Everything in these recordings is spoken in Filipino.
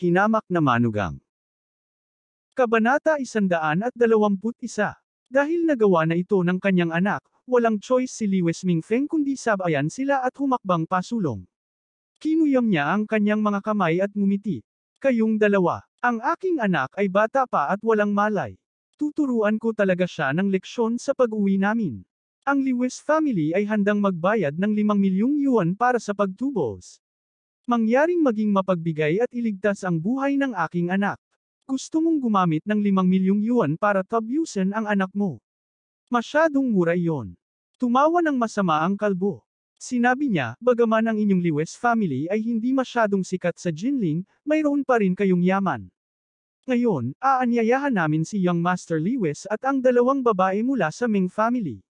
hinamak na manugang. Kabanata 121. Dahil nagawa na ito ng kanyang anak, walang choice si Lewis Mingfeng kundi sabayan sila at humakbang pasulong. Kinuyam niya ang kanyang mga kamay at ngumiti. Kayong dalawa, ang aking anak ay bata pa at walang malay. Tuturuan ko talaga siya ng leksyon sa pag-uwi namin. Ang Lewis family ay handang magbayad ng 5 milyong yuan para sa pagtubos. Mangyaring maging mapagbigay at iligtas ang buhay ng aking anak. Gusto mong gumamit ng 5 milyong yuan para tabyusin ang anak mo. Masyadong mura iyon. Tumawa ng masama ang kalbo. Sinabi niya, bagaman ang inyong Lewis family ay hindi masyadong sikat sa Jinling, mayroon pa rin kayong yaman. Ngayon, aanyayahan namin si Young Master Lewis at ang dalawang babae mula sa Ming family.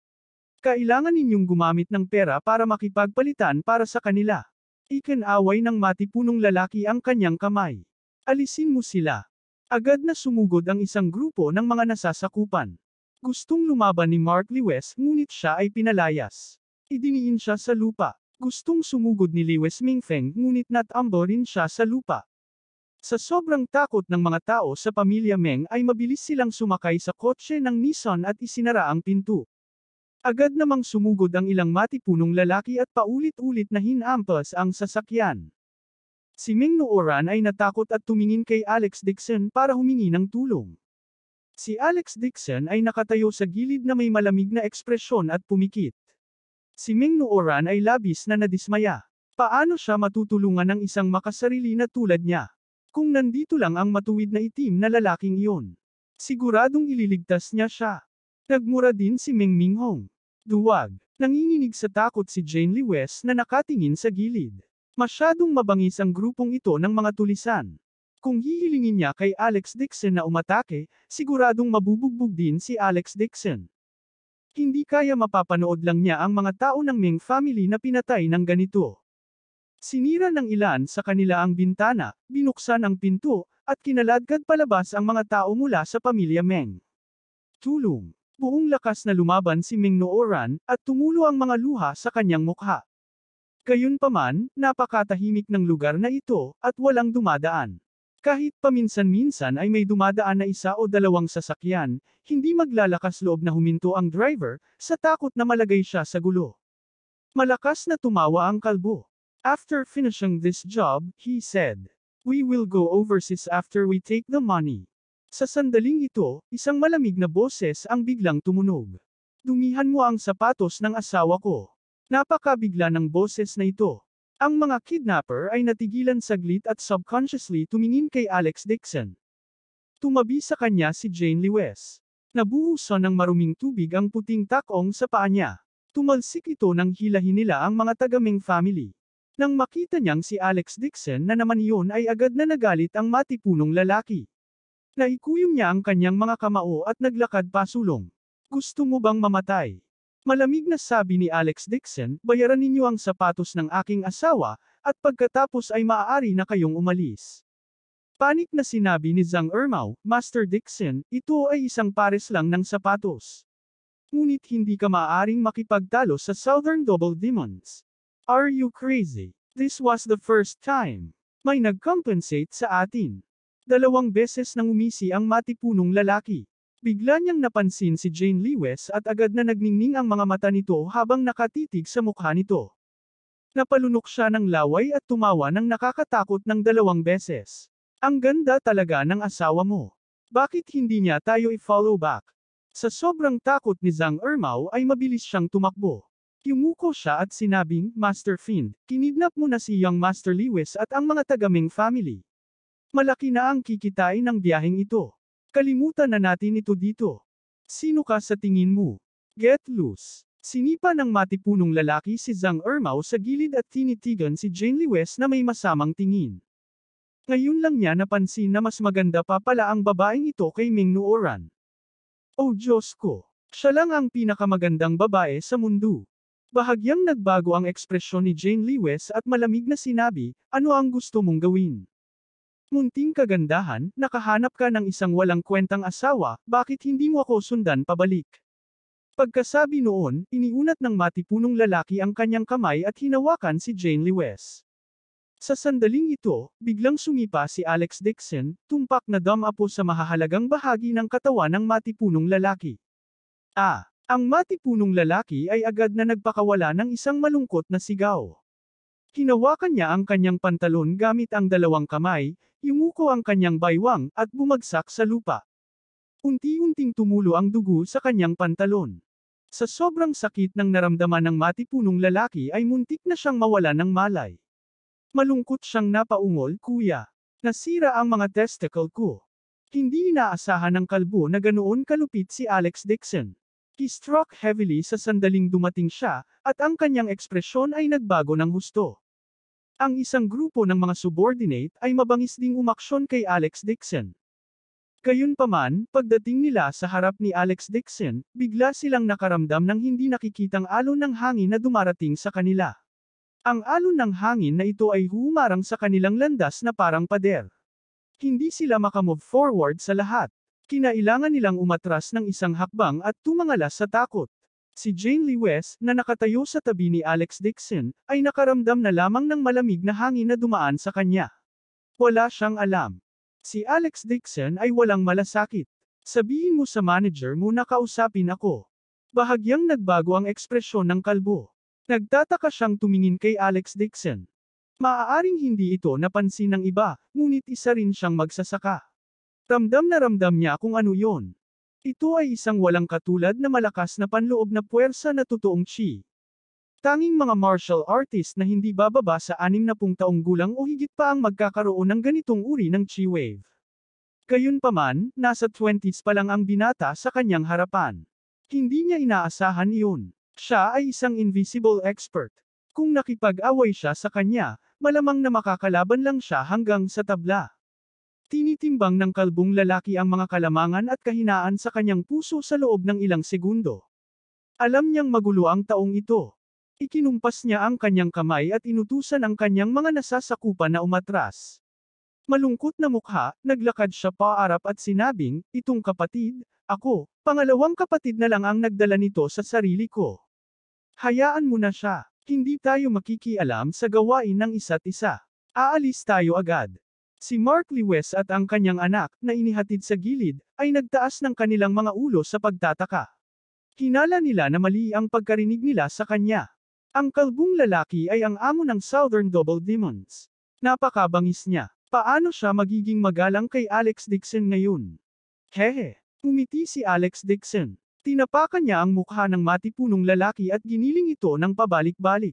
Kailangan ninyong gumamit ng pera para makipagpalitan para sa kanila. Ikinaway ng matipunong lalaki ang kanyang kamay. Alisin mo sila. Agad na sumugod ang isang grupo ng mga nasasakupan. Gustong lumaban ni Mark Lewis ngunit siya ay pinalayas. Idiniin siya sa lupa. Gustong sumugod ni Lewis Mingfeng ngunit natambo rin siya sa lupa. Sa sobrang takot ng mga tao sa pamilya Meng ay mabilis silang sumakay sa kotse ng Nissan at isinara ang pinto. Agad namang sumugod ang ilang matipunong lalaki at paulit-ulit na hinampas ang sasakyan. Si Ming Nooran ay natakot at tumingin kay Alex Dixon para humingi ng tulong. Si Alex Dixon ay nakatayo sa gilid na may malamig na ekspresyon at pumikit. Si Ming Nooran ay labis na nadismaya. Paano siya matutulungan ng isang makasarili na tulad niya? Kung nandito lang ang matuwid na itim na lalaking iyon. Siguradong ililigtas niya siya. Nagmura din si Meng Minghong. Duwag. Nanginginig sa takot si Jane Lewis na nakatingin sa gilid. Masyadong mabangis ang grupong ito ng mga tulisan. Kung hihilingin niya kay Alex Dixon na umatake, siguradong mabubugbog din si Alex Dixon. Hindi kaya mapapanood lang niya ang mga tao ng Ming family na pinatay ng ganito. Sinira ng ilan sa kanila ang bintana, binuksan ang pinto, at kinaladkad palabas ang mga tao mula sa pamilya Meng. Tulong. Buong lakas na lumaban si Ming Nooran, at tumulo ang mga luha sa kanyang mukha. Gayunpaman, napakatahimik ng lugar na ito, at walang dumadaan. Kahit paminsan-minsan ay may dumadaan na isa o dalawang sasakyan, hindi maglalakas loob na huminto ang driver, sa takot na malagay siya sa gulo. Malakas na tumawa ang kalbo. After finishing this job, he said, "We will go overseas after we take the money." Sa sandaling ito, isang malamig na boses ang biglang tumunog. Dumihan mo ang sapatos ng asawa ko. Napakabigla ng boses na ito. Ang mga kidnapper ay natigilan saglit at subconsciously tumingin kay Alex Dixon. Tumabi sa kanya si Jane Lewis. Nabuhusan ng maruming tubig ang puting takong sa paa niya. Tumalsik ito nang hilahin nila ang mga taga-Ming family. Nang makita niyang si Alex Dixon na naman iyon ay agad na nagalit ang matipunong lalaki. Naikuyom niya ang kanyang mga kamao at naglakad pasulong. Gusto mo bang mamatay? Malamig na sabi ni Alex Dixon, bayaran ninyo ang sapatos ng aking asawa, at pagkatapos ay maaari na kayong umalis. Panik na sinabi ni Zhang Ermao, Master Dixon, ito ay isang pares lang ng sapatos. Ngunit hindi ka maaaring makipagtalo sa Southern Double Demons. Are you crazy? This was the first time. May nag-compensate sa atin. 2 beses nang umisi ang matipunong lalaki. Bigla niyang napansin si Jane Lewis at agad na nagningning ang mga mata nito habang nakatitig sa mukha nito. Napalunok siya ng laway at tumawa ng nakakatakot ng 2 beses. Ang ganda talaga ng asawa mo. Bakit hindi niya tayo i-follow back? Sa sobrang takot ni Zhang Ermao ay mabilis siyang tumakbo. Yumuko siya at sinabing, Master Find, kinidnap mo na si Young Master Lewis at ang mga taga-Ming family. Malaki na ang kikitain ng biyaheng ito. Kalimutan na natin ito dito. Sino ka sa tingin mo? Get loose. Sinipa ng matipunong lalaki si Zhang Ermao sa gilid at tinitigan si Jane Lewis na may masamang tingin. Ngayon lang niya napansin na mas maganda pa pala ang babaeng ito kay Ming Nooran. Oh Diyos ko! Siya lang ang pinakamagandang babae sa mundo. Bahagyang nagbago ang ekspresyon ni Jane Lewis at malamig na sinabi, ano ang gusto mong gawin? Munting kagandahan, nakahanap ka ng isang walang kwentang asawa, bakit hindi mo ako sundan pabalik? Pagkasabi noon, iniunat ng matipunong lalaki ang kanyang kamay at hinawakan si Jane Lewis. Sa sandaling ito, biglang sumipa si Alex Dixon, tumpak na dumapo sa mahahalagang bahagi ng katawan ng matipunong lalaki. Ang matipunong lalaki ay agad na nagpakawala ng isang malungkot na sigaw. Hinawakan niya ang kanyang pantalon gamit ang dalawang kamay, yumuko ang kanyang baywang, at bumagsak sa lupa. Unti-unting tumulo ang dugo sa kanyang pantalon. Sa sobrang sakit ng naramdaman ng matipunong lalaki ay muntik na siyang mawala ng malay. Malungkot siyang napaungol, kuya. Nasira ang mga testicle ko. Hindi inaasahan ng kalbo na ganoon kalupit si Alex Dixon. He struck heavily sa sandaling dumating siya, at ang kanyang ekspresyon ay nagbago ng husto. Ang isang grupo ng mga subordinate ay mabangis ding umaksyon kay Alex Dixon. Gayunpaman, pagdating nila sa harap ni Alex Dixon, bigla silang nakaramdam ng hindi nakikitang alon ng hangin na dumarating sa kanila. Ang alon ng hangin na ito ay humarang sa kanilang landas na parang pader. Hindi sila makamove forward sa lahat. Kinailangan nilang umatras ng isang hakbang at tumangalas sa takot. Si Jane Lee West, na nakatayo sa tabi ni Alex Dixon, ay nakaramdam na lamang ng malamig na hangin na dumaan sa kanya. Wala siyang alam. Si Alex Dixon ay walang malasakit. Sabihin mo sa manager mo na kausapin ako. Bahagyang nagbago ang ekspresyon ng kalbo. Nagtataka siyang tumingin kay Alex Dixon. Maaaring hindi ito napansin ng iba, ngunit isa rin siyang magsasaka. Ramdam na ramdam niya kung ano yon. Ito ay isang walang katulad na malakas na panloob na puwersa na totoong chi. Tanging mga martial artist na hindi bababa sa 60 taong gulang o higit pa ang magkakaroon ng ganitong uri ng chi wave. Gayunpaman, nasa 20s pa lang ang binata sa kanyang harapan. Hindi niya inaasahan iyon. Siya ay isang invisible expert. Kung nakipag-away siya sa kanya, malamang na makakalaban lang siya hanggang sa tabla. Tinitimbang ng kalbong lalaki ang mga kalamangan at kahinaan sa kanyang puso sa loob ng ilang segundo. Alam niyang magulo ang taong ito. Ikinumpas niya ang kanyang kamay at inutusan ang kanyang mga nasasakupan na umatras. Malungkot na mukha, naglakad siya paarap at sinabing, "Itong kapatid, ako, pangalawang kapatid na lang ang nagdala nito sa sarili ko. Hayaan mo na siya. Hindi tayo makikialam sa gawain ng isa't isa. Aalis tayo agad." Si Mark Lee West at ang kanyang anak, na inihatid sa gilid, ay nagtaas ng kanilang mga ulo sa pagtataka. Hinala nila na mali ang pagkarinig nila sa kanya. Ang kalbong lalaki ay ang amo ng Southern Double Demons. Napakabangis niya. Paano siya magiging magalang kay Alex Dixon ngayon? Hehe. Umiti si Alex Dixon. Tinapakan niya ang mukha ng matipunong lalaki at giniling ito ng pabalik-balik.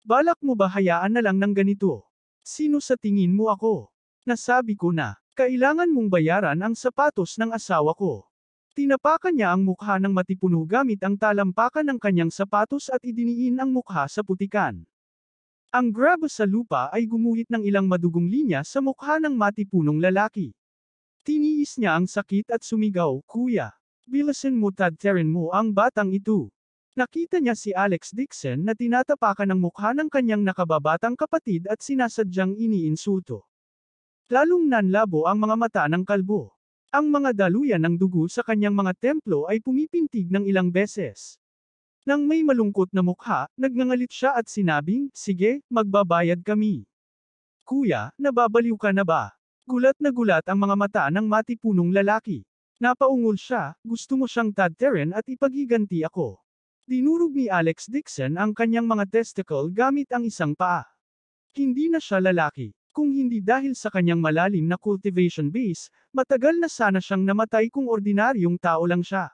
"Balak mo ba hayaan na lang ng ganito? Sino sa tingin mo ako? Nasabi ko na, kailangan mong bayaran ang sapatos ng asawa ko." Tinapakan niya ang mukha ng matipuno gamit ang talampakan ng kanyang sapatos at idiniin ang mukha sa putikan. Ang graba sa lupa ay gumuhit ng ilang madugong linya sa mukha ng matipunong lalaki. Tiniis niya ang sakit at sumigaw, "Kuya! Bilisan mo, tadterin mo ang batang ito." Nakita niya si Alex Dixon na tinatapakan ang mukha ng kanyang nakababatang kapatid at sinasadyang iniinsulto. Lalong nanlabo ang mga mata ng kalbo. Ang mga daluyan ng dugo sa kanyang mga templo ay pumipintig ng ilang beses. Nang may malungkot na mukha, nagngangalit siya at sinabing, "Sige, magbabayad kami." "Kuya, nababaliw ka na ba?" Gulat na gulat ang mga mata ng matipunong lalaki. Napaungol siya, "Gusto mo siyang tadterin at ipaghiganti ako." Dinurog ni Alex Dixon ang kanyang mga testicle gamit ang isang paa. Hindi na siya lalaki. Kung hindi dahil sa kanyang malalim na cultivation base, matagal na sana siyang namatay kung ordinaryong tao lang siya.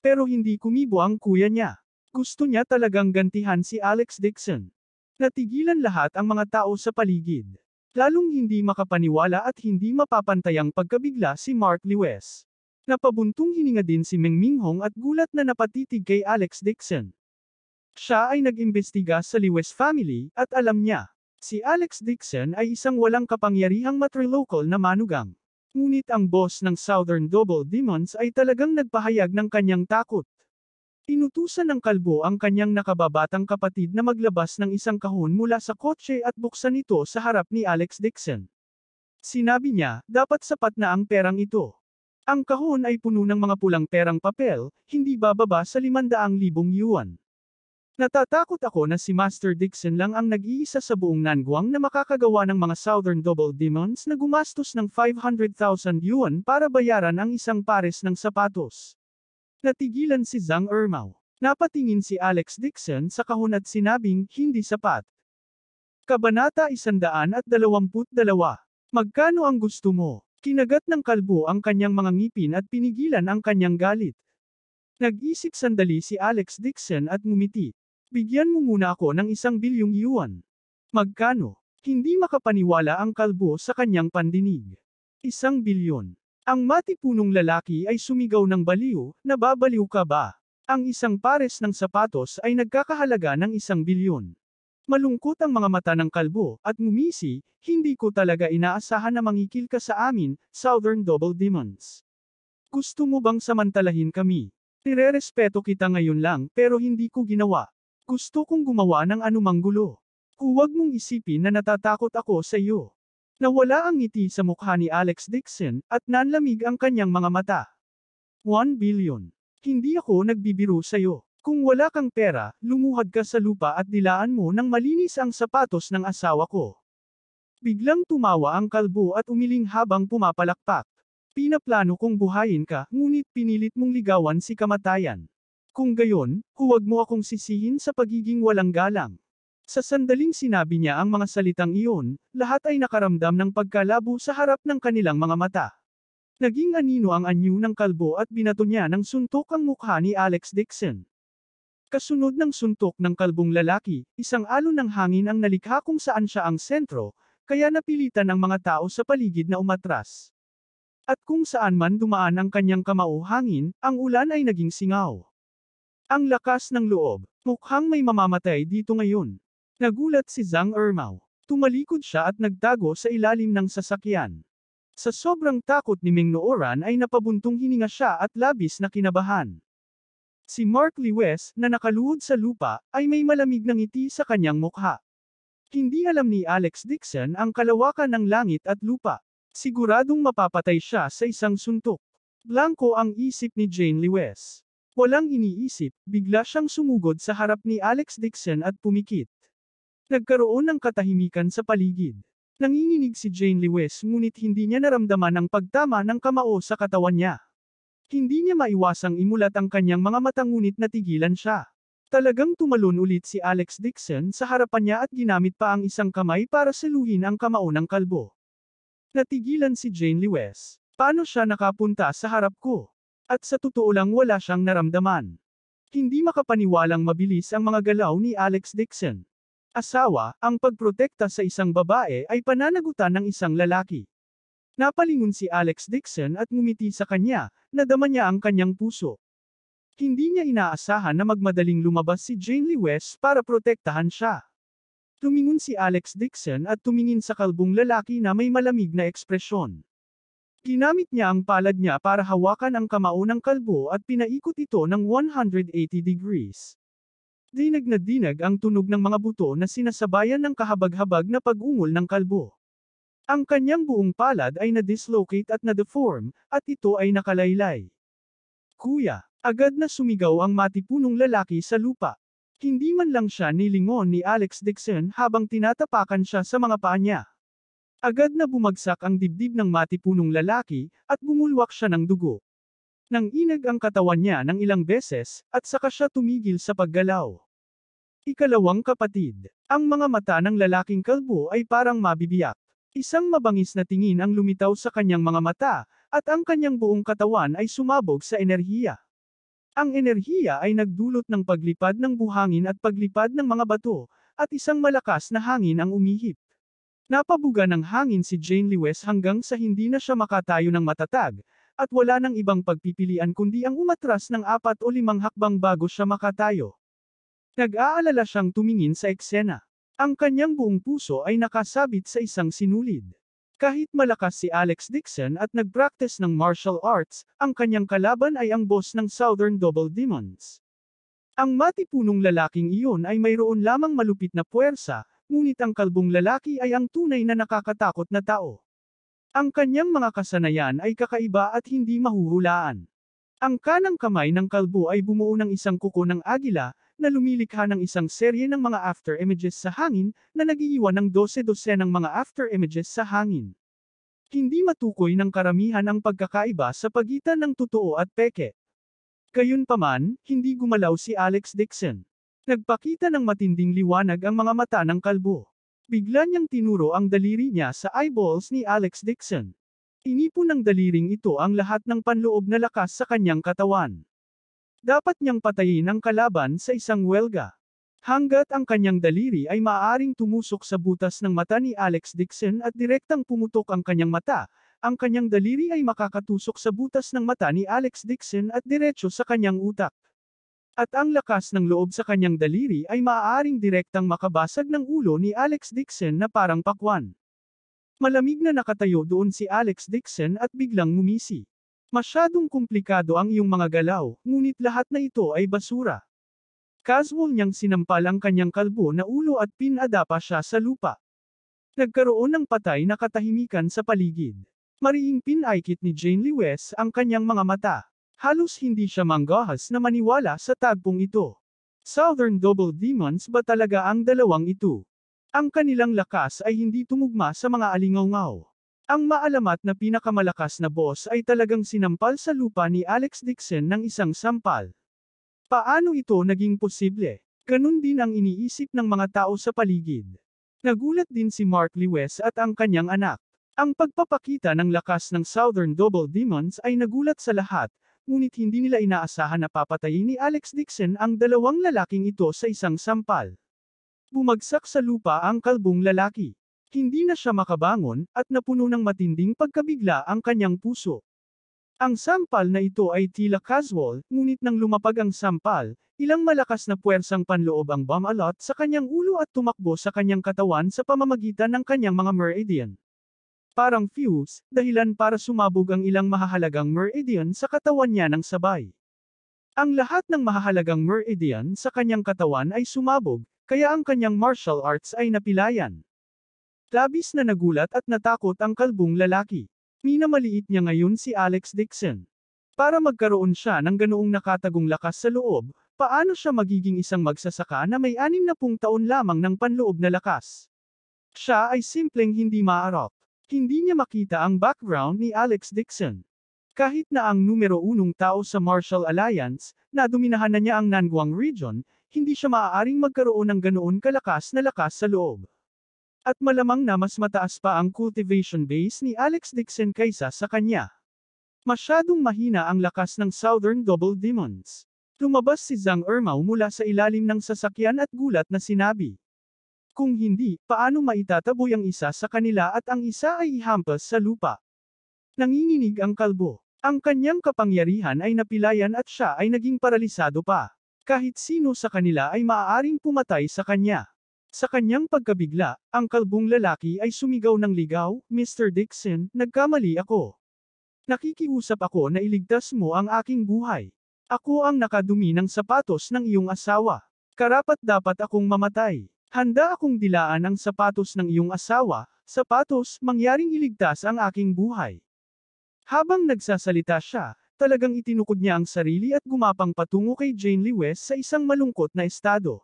Pero hindi kumibo ang kuya niya. Gusto niya talagang gantihan si Alex Dixon. Natigilan lahat ang mga tao sa paligid. Lalong hindi makapaniwala at hindi mapapantayang pagkabigla si Mark Lee West. Napabuntong hininga din si Meng Minghong at gulat na napatitig kay Alex Dixon. Siya ay nag-imbestiga sa Lee West family, at alam niya. Si Alex Dixon ay isang walang kapangyarihang matrilocal na manugang. Ngunit ang boss ng Southern Double Demons ay talagang nagpahayag ng kanyang takot. Inutusan ng kalbo ang kanyang nakababatang kapatid na maglabas ng isang kahon mula sa kotse at buksan ito sa harap ni Alex Dixon. Sinabi niya, dapat sapat na ang perang ito. Ang kahon ay puno ng mga pulang perang papel, hindi bababa sa 500,000 yuan. Natatakot ako na si Master Dixon lang ang nag-iisa sa buong Nangguang na makakagawa ng mga Southern Double Demons na gumastos ng 500,000 yuan para bayaran ang isang pares ng sapatos. Natigilan si Zhang Ermao. Napatingin si Alex Dixon sa kahon at sinabing, hindi sapat. Kabanata 122. Magkano ang gusto mo? Kinagat ng kalbo ang kanyang mga ngipin at pinigilan ang kanyang galit. Nag-isip sandali si Alex Dixon at ngumiti. Bigyan mo muna ako ng 1 bilyong yuan. Magkano? Hindi makapaniwala ang kalbo sa kanyang pandinig. 1 bilyon. Ang matipunong lalaki ay sumigaw ng baliw, nababaliw ka ba? Ang isang pares ng sapatos ay nagkakahalaga ng 1 bilyon. Malungkot ang mga mata ng kalbo, at ngumisi, hindi ko talaga inaasahan na mangikil ka sa amin, Southern Double Demons. Gusto mo bang samantalahin kami? Nirerespeto kita ngayon lang, pero hindi ko ginawa. Gusto kong gumawa ng anumang gulo. Huwag mong isipin na natatakot ako sa iyo. Nawala ang ngiti sa mukha ni Alex Dixon, at nanlamig ang kanyang mga mata. 1 billion. Hindi ako nagbibiro sa iyo. Kung wala kang pera, lumuhad ka sa lupa at dilaan mo ng malinis ang sapatos ng asawa ko. Biglang tumawa ang kalbo at umiling habang pumapalakpak. Pinaplano kong buhayin ka, ngunit pinilit mong ligawan si kamatayan. Kung gayon, huwag mo akong sisihin sa pagiging walang galang. Sa sandaling sinabi niya ang mga salitang iyon, lahat ay nakaramdam ng pagkalabo sa harap ng kanilang mga mata. Naging anino ang anyo ng kalbo at binato niya ng suntok ang mukha ni Alex Dixon. Kasunod ng suntok ng kalbong lalaki, isang alon ng hangin ang nalikha kung saan siya ang sentro, kaya napilitan ang mga tao sa paligid na umatras. At kung saan man dumaan ang kanyang kamao hangin, ang ulan ay naging singaw. Ang lakas ng loob, mukhang may mamamatay dito ngayon. Nagulat si Zhang Ermao. Tumalikod siya at nagtago sa ilalim ng sasakyan. Sa sobrang takot ni Meng Nooran ay napabuntong hininga siya at labis na kinabahan. Si Mark Lewis, na nakaluhod sa lupa, ay may malamig na ngiti sa kanyang mukha. Hindi alam ni Alex Dixon ang kalawakan ng langit at lupa. Siguradong mapapatay siya sa isang suntok. Blanko ang isip ni Jane Lewis. Walang iniisip, bigla siyang sumugod sa harap ni Alex Dixon at pumikit. Nagkaroon ng katahimikan sa paligid. Nanginginig si Jane Lewis ngunit hindi niya naramdaman ang pagtama ng kamao sa katawan niya. Hindi niya maiwasang imulat ang kanyang mga mata ngunit natigilan siya. Talagang tumalon ulit si Alex Dixon sa harapan niya at ginamit pa ang isang kamay para saluhin ang kamao ng kalbo. Natigilan si Jane Lewis. Paano siya nakapunta sa harap ko? At sa totoo lang wala siyang naramdaman. Hindi makapaniwalang mabilis ang mga galaw ni Alex Dixon. Asawa, ang pagprotekta sa isang babae ay pananagutan ng isang lalaki. Napalingon si Alex Dixon at ngumiti sa kanya, nadama niya ang kanyang puso. Hindi niya inaasahan na magmadaling lumabas si Jane Lewis para protektahan siya. Tumingon si Alex Dixon at tumingin sa kalbong lalaki na may malamig na ekspresyon. Ginamit niya ang palad niya para hawakan ang kamao ng kalbo at pinaikot ito ng 180 degrees. Dinag na dinag ang tunog ng mga buto na sinasabayan ng kahabag-habag na pag-ungol ng kalbo. Ang kanyang buong palad ay na-dislocate at na-deform, at ito ay nakalaylay. Kuya! Agad na sumigaw ang matipunong lalaki sa lupa. Hindi man lang siya nilingon ni Alex Dixon habang tinatapakan siya sa mga paa niya. Agad na bumagsak ang dibdib ng matipunong lalaki, at bumulwak siya ng dugo. Nanginag ang katawan niya ng ilang beses, at saka siya tumigil sa paggalaw. Ikalawang kapatid. Ang mga mata ng lalaking kalbo ay parang mabibiyak. Isang mabangis na tingin ang lumitaw sa kanyang mga mata, at ang kanyang buong katawan ay sumabog sa enerhiya. Ang enerhiya ay nagdulot ng paglipad ng buhangin at paglipad ng mga bato, at isang malakas na hangin ang umihip. Napabuga ng hangin si Jane Lewis hanggang sa hindi na siya makatayo ng matatag, at wala nang ibang pagpipilian kundi ang umatras ng 4 o 5 hakbang bago siya makatayo. Nag-aalala siyang tumingin sa eksena. Ang kanyang buong puso ay nakasabit sa isang sinulid. Kahit malakas si Alex Dixon at nag-practice ng martial arts, ang kanyang kalaban ay ang boss ng Southern Double Demons. Ang matipunong lalaking iyon ay mayroon lamang malupit na puwersa, ngunit ang kalbong lalaki ay ang tunay na nakakatakot na tao. Ang kanyang mga kasanayan ay kakaiba at hindi mahuhulaan. Ang kanang kamay ng kalbo ay bumuo ng isang kuko ng agila, na lumilikha ng isang serye ng mga after images sa hangin, na nag-iiwan ng 12 ng mga after images sa hangin. Hindi matukoy ng karamihan ang pagkakaiba sa pagitan ng totoo at peke. Gayunpaman, hindi gumalaw si Alex Dixon. Nagpakita ng matinding liwanag ang mga mata ng kalbo. Bigla niyang tinuro ang daliri niya sa eyeballs ni Alex Dixon. Inipon ng daliring ito ang lahat ng panloob na lakas sa kanyang katawan. Dapat niyang patayin ang kalaban sa isang welga. Hanggat ang kanyang daliri ay maaaring tumusok sa butas ng mata ni Alex Dixon at direktang pumutok ang kanyang mata, ang kanyang daliri ay makakatusok sa butas ng mata ni Alex Dixon at diretso sa kanyang utak. At ang lakas ng loob sa kanyang daliri ay maaaring direktang makabasag ng ulo ni Alex Dixon na parang pakwan. Malamig na nakatayo doon si Alex Dixon at biglang ngumisi. Masyadong komplikado ang iyong mga galaw, ngunit lahat na ito ay basura. Casual niyang sinampal ang kanyang kalbo na ulo at pinadapa siya sa lupa. Nagkaroon ng patay na katahimikan sa paligid. Mariing pinaikit ni Jane Lewis ang kanyang mga mata. Halos hindi siya manggahas na maniwala sa tagpong ito. Southern Double Demons ba talaga ang dalawang ito? Ang kanilang lakas ay hindi tumugma sa mga alingaw-ngaw. Ang maalamat na pinakamalakas na boss ay talagang sinampal sa lupa ni Alex Dixon ng isang sampal. Paano ito naging posible? Ganun din ang iniisip ng mga tao sa paligid. Nagulat din si Mark Lewis at ang kanyang anak. Ang pagpapakita ng lakas ng Southern Double Demons ay nagulat sa lahat, ngunit hindi nila inaasahan na papatayin ni Alex Dixon ang dalawang lalaking ito sa isang sampal. Bumagsak sa lupa ang kalbong lalaki. Hindi na siya makabangon, at napuno ng matinding pagkabigla ang kanyang puso. Ang sampal na ito ay tila casual, ngunit nang lumapag ang sampal, ilang malakas na puwersang panloob ang bumalot sa kanyang ulo at tumakbo sa kanyang katawan sa pamamagitan ng kanyang mga meridian. Parang fuse, dahilan para sumabog ang ilang mahahalagang meridian sa katawan niya ng sabay. Ang lahat ng mahahalagang meridian sa kanyang katawan ay sumabog, kaya ang kanyang martial arts ay napilayan. Labis na nagulat at natakot ang kalbong lalaki. Minamaliit niya ngayon si Alex Dixon. Para magkaroon siya ng ganoong nakatagong lakas sa loob, paano siya magiging isang magsasaka na may 60 taon lamang ng panloob na lakas? Siya ay simpleng hindi maarap. Hindi niya makita ang background ni Alex Dixon. Kahit na ang numero 1 tao sa Marshall Alliance, na dominahan na niya ang Nangguang region, hindi siya maaaring magkaroon ng ganoon kalakas na lakas sa loob. At malamang na mas mataas pa ang cultivation base ni Alex Dixon kaysa sa kanya. Masyadong mahina ang lakas ng Southern Double Demons. Lumabas si Zhang Ermao mula sa ilalim ng sasakyan at gulat na sinabi. Kung hindi, paano maitataboy ang isa sa kanila at ang isa ay ihampas sa lupa? Nanginginig ang kalbo. Ang kanyang kapangyarihan ay napilayan at siya ay naging paralisado pa. Kahit sino sa kanila ay maaaring pumatay sa kanya. Sa kanyang pagkabigla, ang kalbong lalaki ay sumigaw ng ligaw, Mr. Dixon, nagkamali ako. Nakikiusap ako na iligtas mo ang aking buhay. Ako ang nakadumi ng sapatos ng iyong asawa. Karapat-dapat akong mamatay. Handa akong dilaan ang sapatos ng iyong asawa, sapatos, mangyaring iligtas ang aking buhay. Habang nagsasalita siya, talagang itinukod niya ang sarili at gumapang patungo kay Jane Lewis sa isang malungkot na estado.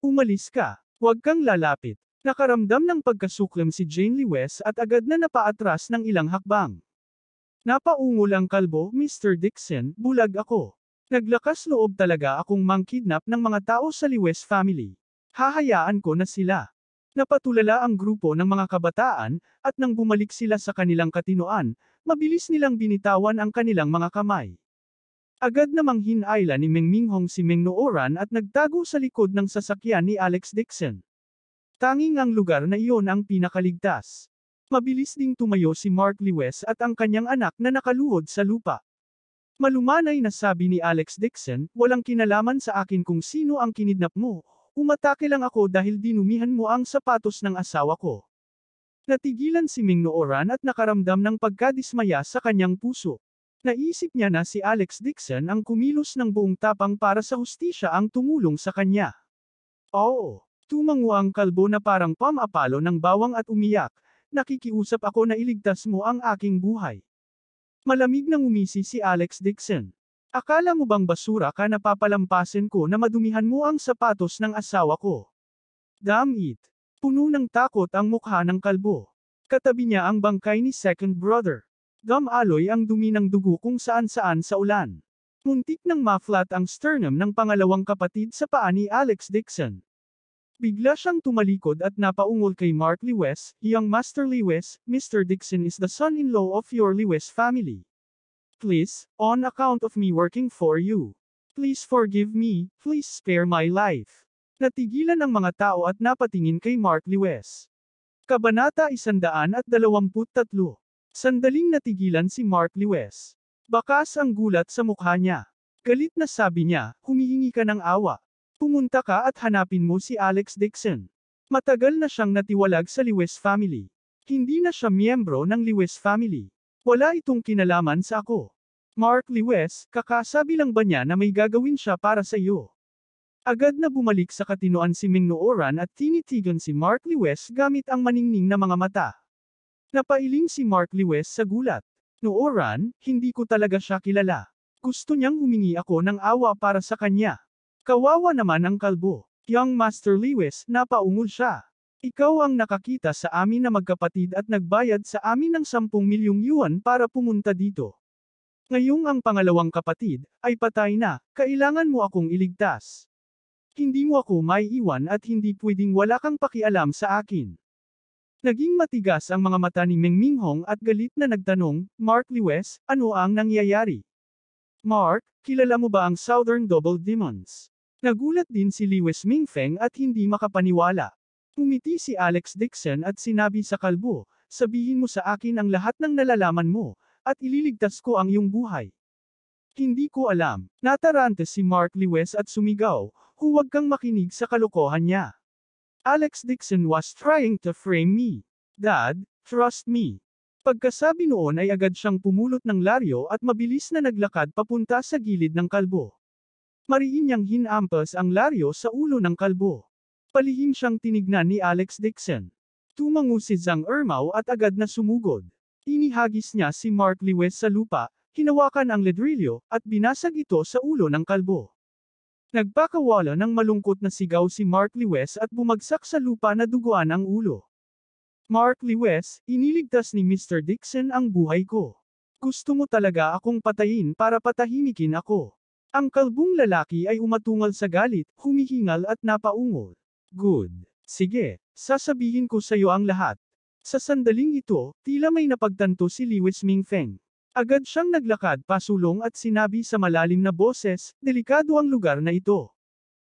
Umalis ka. Huwag kang lalapit. Nakaramdam ng pagkasuklam si Jane Lewis at agad na napaatras ng ilang hakbang. Napaungol ang kalbo, Mr. Dixon, bulag ako. Naglakas loob talaga akong mangkidnap ng mga tao sa Lewis family. Hahayaan ko na sila. Napatulala ang grupo ng mga kabataan, at nang bumalik sila sa kanilang katinoan, mabilis nilang binitawan ang kanilang mga kamay. Agad namang hinayla ni Meng Minghong si Meng Nooran at nagtago sa likod ng sasakyan ni Alex Dixon. Tanging ang lugar na iyon ang pinakaligtas. Mabilis ding tumayo si Mark Lewis at ang kanyang anak na nakaluhod sa lupa. Malumanay na sabi ni Alex Dixon, walang kinalaman sa akin kung sino ang kinidnap mo. Umatake lang ako dahil dinumihan mo ang sapatos ng asawa ko. Natigilan si Meng Nooran at nakaramdam ng pagkadismaya sa kanyang puso. Naisip niya na si Alex Dixon ang kumilos ng buong tapang para sa hustisya ang tumulong sa kanya. Oo, tumango ang kalbo na parang pamapalo ng bawang at umiyak, nakikiusap ako na iligtas mo ang aking buhay. Malamig nang umisi si Alex Dixon. Akala mo bang basura ka na papalampasin ko na madumihan mo ang sapatos ng asawa ko? Damn it! Puno ng takot ang mukha ng kalbo. Katabi niya ang bangkay ni second brother. Dumaloy ang dumi ng dugo kung saan-saan sa ulan. Muntik nang ma-flat ang sternum ng pangalawang kapatid sa paa ni Alex Dixon. Bigla siyang tumalikod at napaungol kay Mark Lewis, "Young Master Lewis, Mr. Dixon is the son-in-law of your Lewis family. Please, on account of me working for you. Please forgive me, please spare my life." Natigilan ang mga tao at napatingin kay Mark Lewis. Kabanata 123. Sandaling natigilan si Mark Lewis. Bakas ang gulat sa mukha niya. Galit na sabi niya, "Humihingi ka ng awa. Pumunta ka at hanapin mo si Alex Dixon." Matagal na siyang natiwalag sa Lewis family. Hindi na siya miyembro ng Lewis family. Wala itong kinalaman sa ako. Mark Lewis, kakasabi lang ba niya na may gagawin siya para sa iyo? Agad na bumalik sa katinoan si Ming Nooran at tinitigan si Mark Lewis gamit ang maningning na mga mata. Napailing si Mark Lewis sa gulat. "Nooran, hindi ko talaga siya kilala. Gusto niyang humingi ako ng awa para sa kanya." Kawawa naman ang kalbo. "Young Master Lewis," napaungol siya. "Ikaw ang nakakita sa amin na magkapatid at nagbayad sa amin ng 10 milyong yuan para pumunta dito. Ngayong ang pangalawang kapatid ay patay na, kailangan mo akong iligtas. Hindi mo ako maiiwan at hindi pwedeng wala kang pakialam sa akin." Naging matigas ang mga mata ni Meng Minghong at galit na nagtanong, "Mark Lewis, ano ang nangyayari? Mark, kilala mo ba ang Southern Double Demons?" Nagulat din si Lewis Mingfeng at hindi makapaniwala. Umiti si Alex Dixon at sinabi sa kalbo, "Sabihin mo sa akin ang lahat ng nalalaman mo, at ililigtas ko ang iyong buhay." "Hindi ko alam." Natarante si Mark Lewis at sumigaw, "Huwag kang makinig sa kalokohan niya. Alex Dixon was trying to frame me. Dad, trust me." Pagkasabi noon ay agad siyang pumulot ng laryo at mabilis na naglakad papunta sa gilid ng kalbo. Mariin niyang hinampas ang laryo sa ulo ng kalbo. Palihim siyang tinignan ni Alex Dixon. Tumango si Zhang Ermao at agad na sumugod. Inihagis niya si Mark Lewis sa lupa, hinawakan ang ledrilyo, at binasag ito sa ulo ng kalbo. Nagpakawala ng malungkot na sigaw si Mark Lewis at bumagsak sa lupa na duguan ang ulo. "Mark Lewis, iniligtas ni Mr. Dixon ang buhay ko. Gusto mo talaga akong patayin para patahimikin ako?" Ang kalbong lalaki ay umatungal sa galit, humihingal at napaungol. "Good. Sige, sasabihin ko sa iyo ang lahat." Sa sandaling ito, tila may napagtanto si Lewis Mingfeng. Agad siyang naglakad pasulong at sinabi sa malalim na boses, "Delikado ang lugar na ito.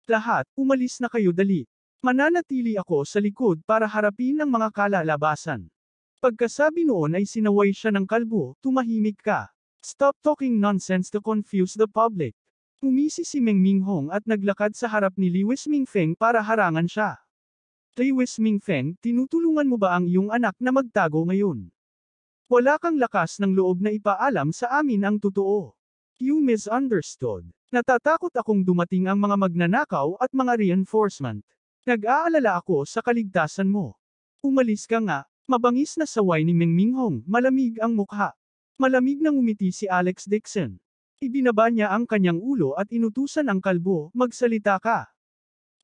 Lahat, umalis na kayo dali. Mananatili ako sa likod para harapin ang mga kalalabasan." Pagkasabi noon ay sinaway siya ng kalbo, "Tumahimik ka. Stop talking nonsense to confuse the public." Umisi si Meng Minghong at naglakad sa harap ni Lewis Mingfeng para harangan siya. "Lewis Mingfeng, tinutulungan mo ba ang iyong anak na magtago ngayon? Wala kang lakas ng loob na ipaalam sa amin ang totoo. You misunderstood. Natatakot akong dumating ang mga magnanakaw at mga reinforcement. Nag-aalala ako sa kaligtasan mo. Umalis ka nga." Mabangis na saway ni Meng Minghong, malamig ang mukha. Malamig nang umiti si Alex Dixon. Ibinaba niya ang kanyang ulo at inutusan ang kalbo, "Magsalita ka."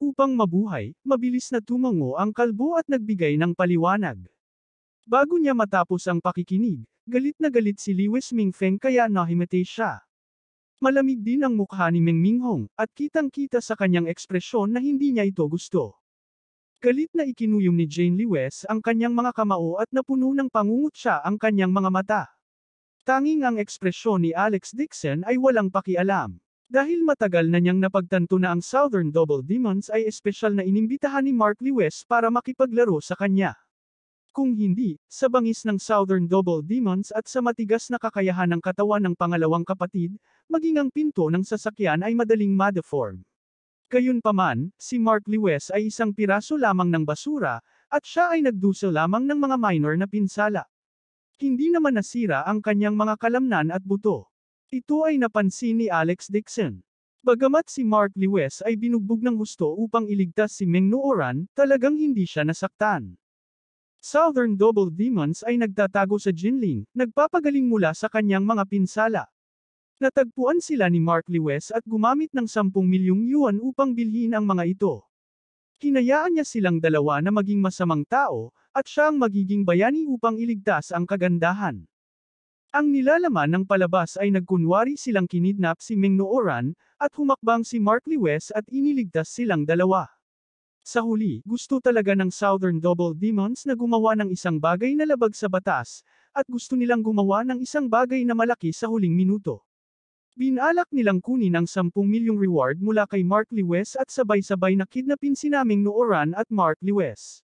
Upang mabuhay, mabilis na tumango ang kalbo at nagbigay ng paliwanag. Bago niya matapos ang pakikinig, galit na galit si Lewis Mingfeng kaya nahimete siya. Malamig din ang mukha ni Meng Minghong, at kitang-kita sa kanyang ekspresyon na hindi niya ito gusto. Galit na ikinuyom ni Jane Lewis ang kanyang mga kamao at napuno ng pangungutya ang kanyang mga mata. Tanging ang ekspresyon ni Alex Dixon ay walang pakialam. Dahil matagal na niyang napagtanto na ang Southern Double Demons ay espesyal na inimbitahan ni Mark Lewis para makipaglaro sa kanya. Kung hindi, sa bangis ng Southern Double Demons at sa matigas na kakayahan ng katawan ng pangalawang kapatid, maging ang pinto ng sasakyan ay madaling ma-deform. Gayunpaman, si Mark Lewis ay isang piraso lamang ng basura, at siya ay nagdusa lamang ng mga minor na pinsala. Hindi naman nasira ang kanyang mga kalamnan at buto. Ito ay napansin ni Alex Dixon. Bagamat si Mark Lewis ay binugbog ng husto upang iligtas si Meng Nooran, talagang hindi siya nasaktan. Southern Double Demons ay nagtatago sa Jinling, nagpapagaling mula sa kanyang mga pinsala. Natagpuan sila ni Mark Lewis at gumamit ng 10 milyong yuan upang bilhin ang mga ito. Hinayaan niya silang dalawa na maging masamang tao, at siya ang magiging bayani upang iligtas ang kagandahan. Ang nilalaman ng palabas ay nagkunwari silang kinidnap si Meng Nooran, at humakbang si Mark Lewis at iniligtas silang dalawa. Sa huli, gusto talaga ng Southern Double Demons na gumawa ng isang bagay na labag sa batas, at gusto nilang gumawa ng isang bagay na malaki sa huling minuto. Binalak nilang kunin ang 10 milyong reward mula kay Mark Lewis at sabay-sabay na kidnapin si Meng Nooran at Mark Lewis.